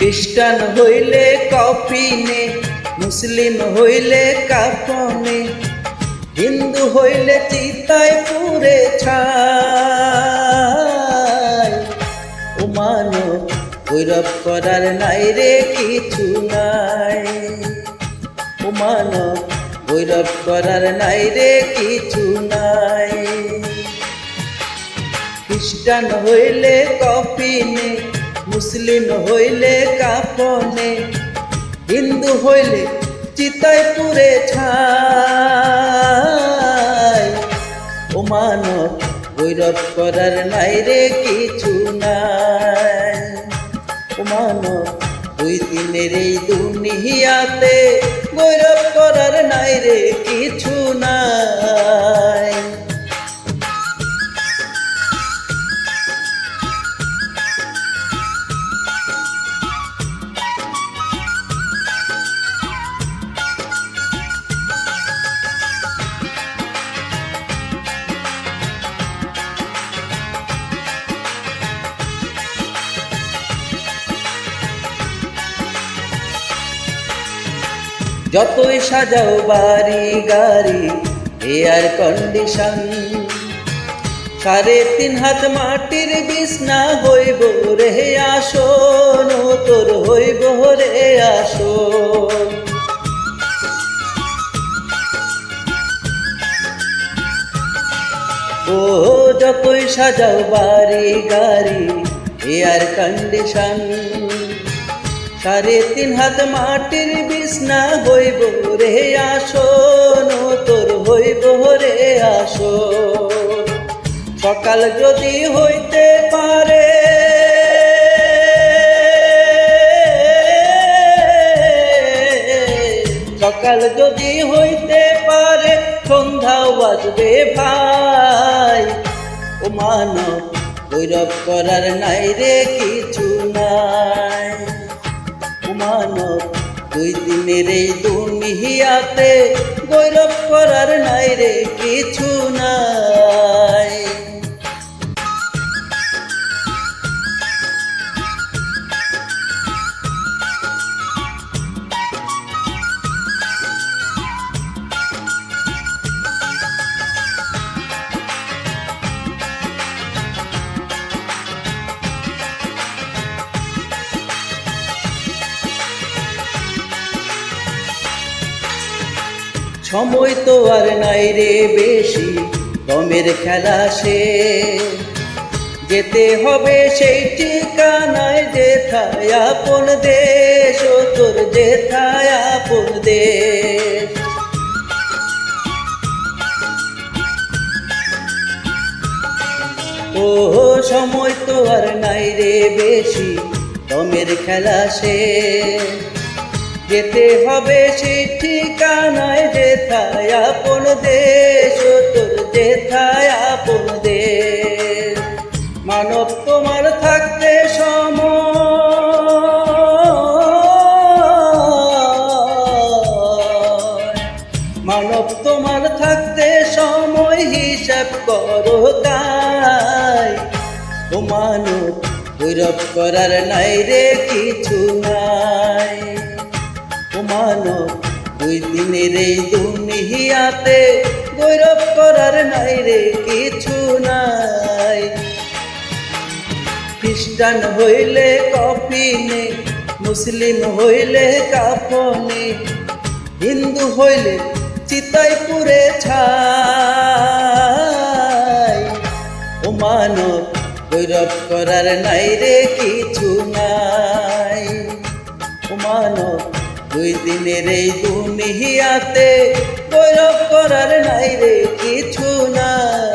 খ্রিস্টান হইলে কফিনে, মুসলিম হইলে কাফনে, হিন্দু হইলে চিতায় পুরে ছাই। ও মানব গৌরব করার নাই রে কিছু নাই, ও মানব গৌরব করার নাই রে কিছু নাই। খ্রিস্টান হইলে কফিনে, মুসলিম হইলে কাফনে, হিন্দু হইলে চিতায় পুরে ছাই। ও মানব গৌরব করার নাই রে কিছু নাই, ও মানব দুই দিনের এই দুনিয়াতে গৌরব করার নাই রে কিছু নাই। যতই সাজাও বাড়ি গাড়ি এয়ার কন্ডিশন, 3.5 হাত মাটির বিছনা হইব রে আসন, তোর হইব রে আসন। ও যতই সাজাও বাড়ি গাড়ি এয়ার কন্ডিশন, 3.5 হাত মাটির বিছনা হইব রে আসন, তোর হইব রে আসন। সকাল যদি হইতে পারে, সকাল যদি হইতে পারে, সন্ধ্যাও বাজবে ভাই। ও মানব গৌরব করার নাই রে কিছু নাই, ও মানব দুই দিনের এই দুনিয়াতে গৌরব করার নাই রে কিছু নাই। সময় তো আর নাই রে বেশি, দমের খেলা সে যেতে হবে সেই ঠিকানায়, যেথায় আপন দেশ, ও তোর যেথায় আপন দেশ। ও সময় তো আর নাই রে বেশি, দমের খেলা সে যেতে হবে সেই ঠিকানায়, যেথায় আপন দেশ, ও তোর যেথায় আপন দেশ। মানব তোমার থাকতে সময়, মানব তোমার থাকতে সময় হিসাব করো তাই। ও মানব গৌরব করার নাই রে কিছু নাই, ও মানব দুই দিনের এই দুনিয়াতে গৌরব করার নাই রে কিছু নাই। খ্রিস্টান হইলে কফিনে, মুসলিম হইলে কাফনে, হিন্দু হইলে চিতায় পুরে ছাই। ও মানব গৌরব করার নাই রে কিছু নাই, ও মানব দুই দিনের এই দুনিয়াতে গৌরব করার নাই রে কিছু নাই।